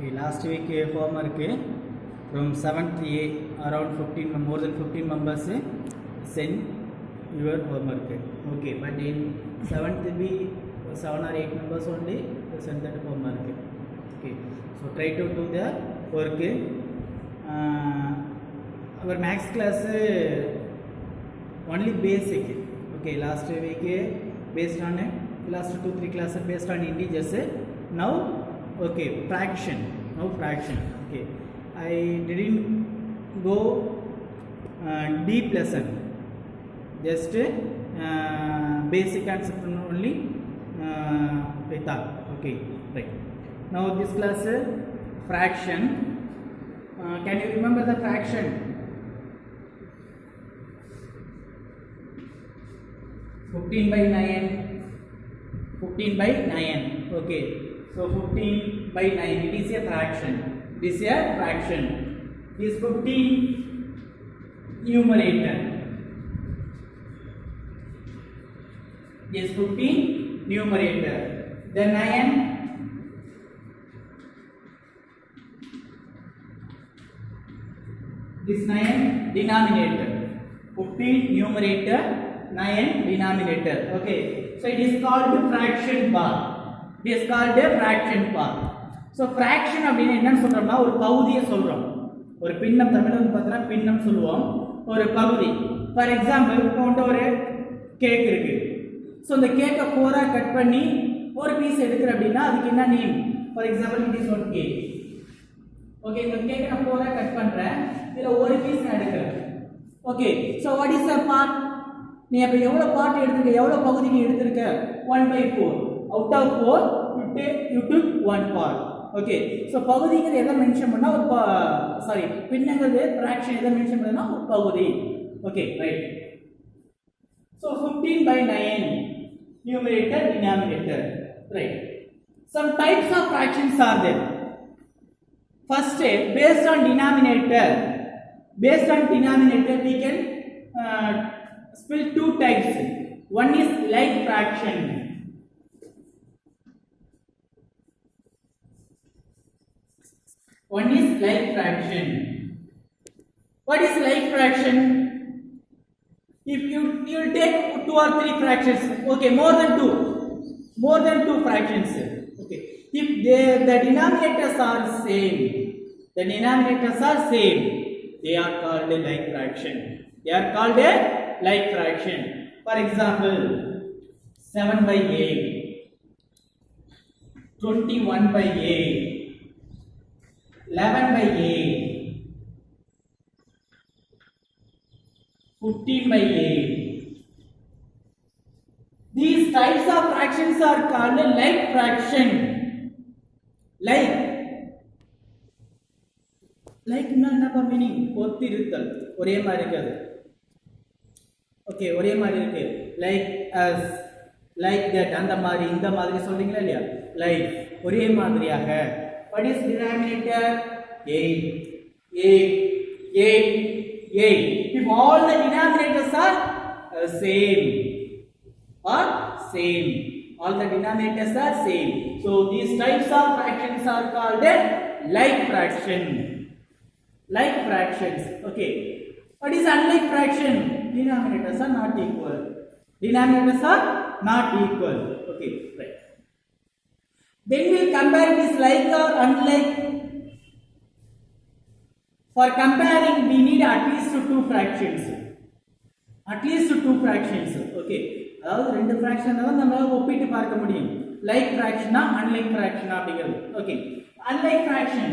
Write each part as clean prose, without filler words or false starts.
Okay, last week homework from 7th A around 15 more than 15 members send your homework. Okay, but in 7th B 7 or 8 members only send that homework. Okay, so try to do the work. Our maths class only basic. Okay, last week based on last 2-3 classes based on integers. Now okay, fraction. Now fraction. Okay, I didn't go deep lesson. Just basic concept only I thought. Okay, right. Now this class fraction. Can you remember the fraction? 15 by 9. 15 by 9. Okay. So 15 by 9. It is a fraction. It is a fraction. This 15 numerator. This 15 numerator. The 9. This 9 denominator. 15 numerator. 9 denominator. Okay. So it is called fraction bar. It is called a fraction bar. So fraction அப்படினா என்னன்னு சொல்றோம்னா ஒரு பகுதியை சொல்றோம். ஒரு பின்னம் தமிழ்ல வந்து பார்த்தா பின்னம் சொல்லுவோம். ஒரு பகுதி. ஃபார் எக்ஸாம்பிள் இப்போ ஒரு கேக் இருக்கு. சோ இந்த கேக்க 4ஆ கட் பண்ணி ஒரு பீஸ் எடுக்கற அப்படினா அதுக்கு என்ன name? For example it is one cake. Okay, இந்த கேக்க நான் 4ஆ கட் பண்றேன். இதுல ஒரு பீஸ் நான் எடுக்கறேன். Okay, so what is a part? நீ அப்ப எவ்வளவு பார்ட் எடுத்துக்க, எவ்வளவு பகுதி நீ எடுத்துக்க? 1/4. out of 4 you took 1 part. Okay, so பகுதிங்கிறது எதை மென்ஷன் பண்ணா ஒரு சாரி பின்னங்கிறது fraction எதை மென்ஷன் பண்ணா ஒரு பகுதி. Okay, right. So 15 by 9 numerator denominator, right. Some types of fractions are there. First, based on denominator we can split two types. One is like fraction. One is like fraction. What is like fraction? If you take 2 or 3 fractions, okay, more than two fractions. Okay, if the denominators are same, they are called a like fraction. They are called a like fraction. For example, 7 by 8, 21 by 8, 11 by 8, 15 by 8. These types of fractions are called a like fraction. Like என்ன meaning? ஒத்திருத்தல், ஒரே மாதிரி இருக்காது. Okay, ஒரே மாதிரி இருக்கு. Like as, like that, அந்த மாதிரி இந்த மாதிரி சொல்றீங்களா இல்லையா? லைக் ஒரே மாதிரியாக. What is denominator? 8, 8, 8, 8. If all the denominators are same, all the denominators are same. So these types of fractions are called like fraction. Like fractions. Okay. What is unlike fraction? Denominators are not equal. Okay, right. Then we'll compare this like or unlike. For comparing, we need at least two fractions. Okay. அதாவது ரெண்டு fraction தான் நம்மால ஒப்பிட்டு பார்க்க முடியும். Like fraction ஆ unlike fraction அப்படிங்கிறது. Okay. Unlike fraction.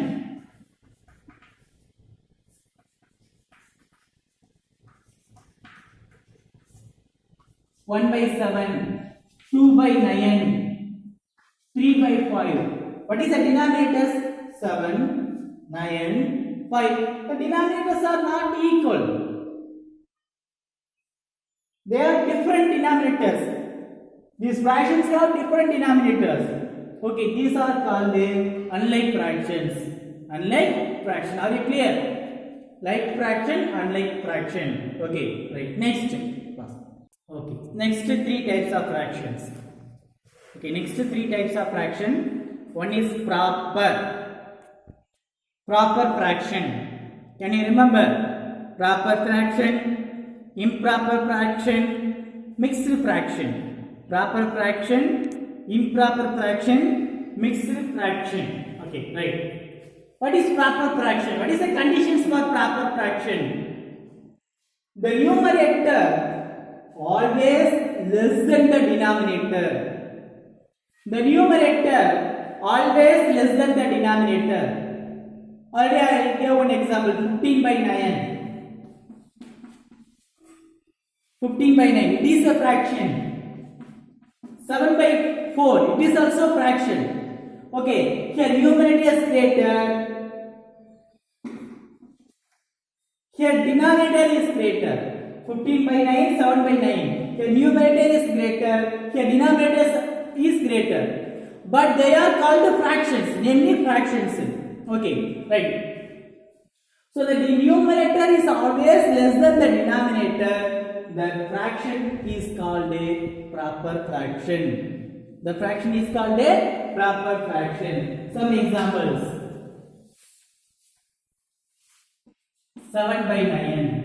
One by 7, 2 by 9, 3 by 5. What is the denominators? 7, 9, 5. The denominators are not equal. They are different denominators. These fractions have different denominators. Okay, these are called unlike fractions. Unlike fraction. Are you clear? Like fraction, unlike fraction. Okay, right. Next. Okay, next 3 types of fractions. Okay, next 3 types of fraction. One is proper. proper fraction. Can you remember? Proper fraction, improper fraction, mixed fraction. Proper fraction, improper fraction, mixed fraction. Okay, right. What is proper fraction? What is the conditions for proper fraction? The numerator always less than the denominator. The numerator always less than the denominator. Already I will give one example. 15 by 9. 15 by 9. It is a fraction. 7 by 4. It is also fraction. Okay. Here numerator is greater. Here denominator is greater. 15 by 9, 7 by 9. Here numerator is greater. Here denominator is greater. But they are called fractions, namely fractions. Okay, right. So the numerator is always less than the denominator. The fraction is called a proper fraction. The fraction is called a proper fraction. Some examples. 7 by 9.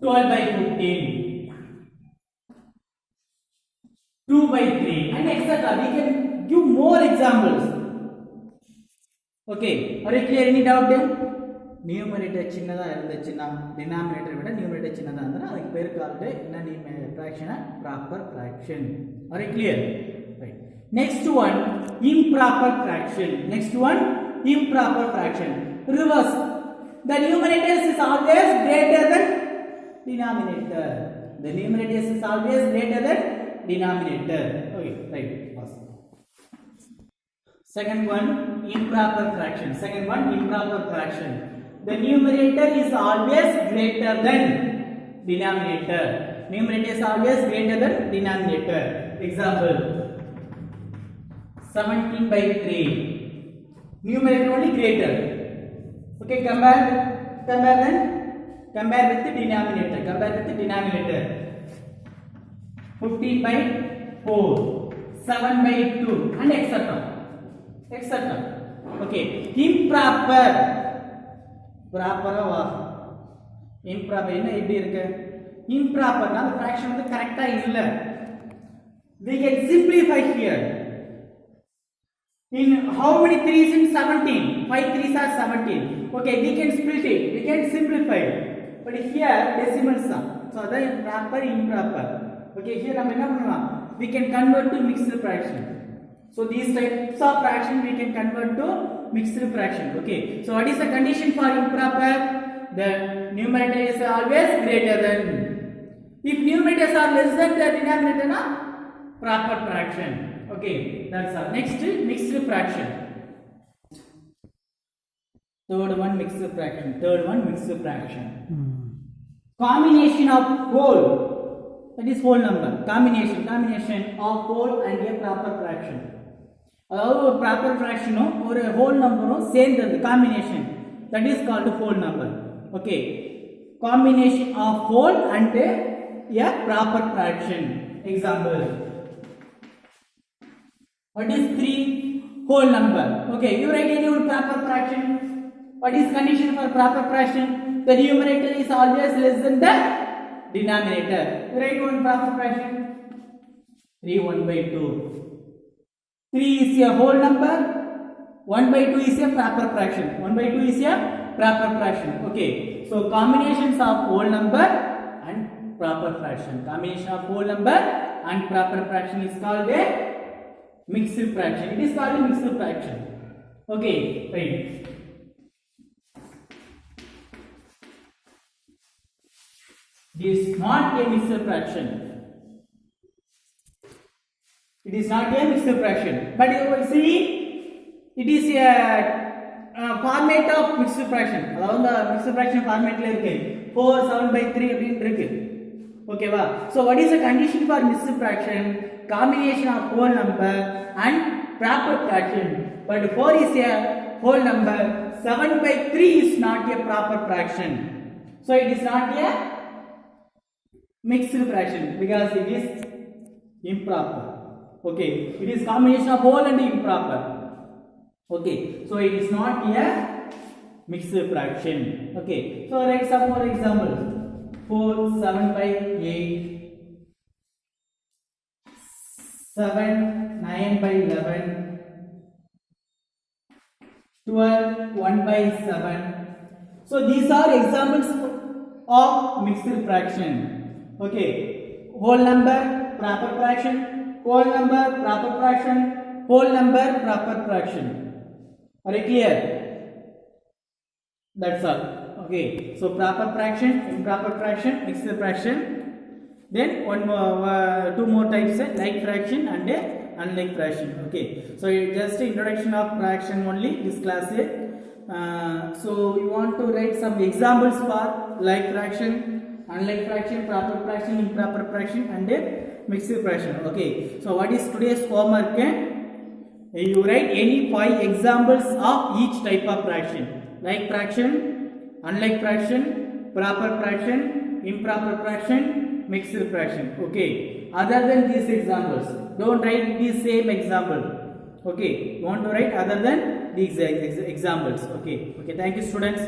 12 by 15. 2 by 3 and etc. We can give more examples. Okay, are you clear? Any doubt there? Numerator chinnada irundhuchina denominator vida numerator chinnada andra adukku per called enna fraction proper fraction. Are you clear? Right. Next one, improper fraction. Next one, improper fraction. Reverse. The numerator is always greater than denominator. The numerator is always greater than denominator. Okay, right. Second one, improper fraction. Second one, improper fraction. The numerator is always greater than denominator. Numerator is always greater than denominator. Example, 17 by 3. Numerator only greater. Okay, compare with the denominator. Compare with the denominator. 15 by 4, 7 by 2 and etc. Okay, improper. Proper improper என்ன எப்படி இருக்கு? Improper na the fraction வந்து கரெக்ட்டா இல்ல. We can simplify here. In how many 3s in 17? 5 3s are 17. Okay, we can split it. We can simplify it. But here decimals are. So that is proper, improper. Okay, here நம்ம என்ன பண்ணலாம்? We can convert to mixed fraction. So these types of fraction we can convert to mixed fraction. Okay, so what is the condition for improper? The numerator is always greater than. If numerators are less than the denominator, na proper fraction. Okay, that's all. Next, mixed fraction. Third one, mixed fraction. Combination of whole, that is whole number. Combination of whole and a proper fraction. அதாவது ஒரு proper ஃப்ராக்ஷனும் ஒரு whole நம்பரும் சேர்ந்தது combination, that is called whole number. Okay, combination of whole and a proper fraction. Example, what is 3 whole number? Okay, you write any one proper fraction. What is condition for proper fraction? The numerator is always less than the denominator. You write one proper fraction. 3 1 by 2. 3 is a whole number, 1 by 2 is a proper fraction. 1 by 2 is a proper fraction. Okay, so combinations of whole number and proper fraction. Combination of whole number and proper fraction is called a mixed fraction. It is called a mixed fraction. Okay, right. It is not a mixed fraction. It is not a mixed fraction, but you will see it is a format of mixed fraction. அதாவது the mixed fraction formatல இருக்கு 4 7 by 3 அப்படினு இருக்கு. ஓகேவா? So what is the condition for mixed fraction? Combination of whole number and proper fraction. But 4 is a whole number, 7 by 3 is not a proper fraction. So it is not a mixed fraction because it is improper. Okay, it is combination of whole and improper. Okay, so it is not a mixed fraction. Okay, so write some more examples. 4, 7 by 8, 7, 9 by 11, 12, 1 by 7. So these are examples of mixed fraction. Okay, whole number, proper fraction, whole number, proper fraction, whole number, proper fraction. Are you clear? That's all. Okay, so proper fraction, improper fraction, mixed fraction. Then one more, two more types, like fraction and unlike fraction. Okay, so just introduction of fraction only this class. So we want to write some examples for like fraction, unlike fraction, proper fraction, improper fraction, and mixed fraction. Okay, so what is today's homework? You write any 5 examples of each type of fraction, like fraction, unlike fraction, proper fraction, improper fraction, mixed fraction. Okay, other than these examples, don't write the same example. Okay, you want to write other than these examples. Okay, thank you students.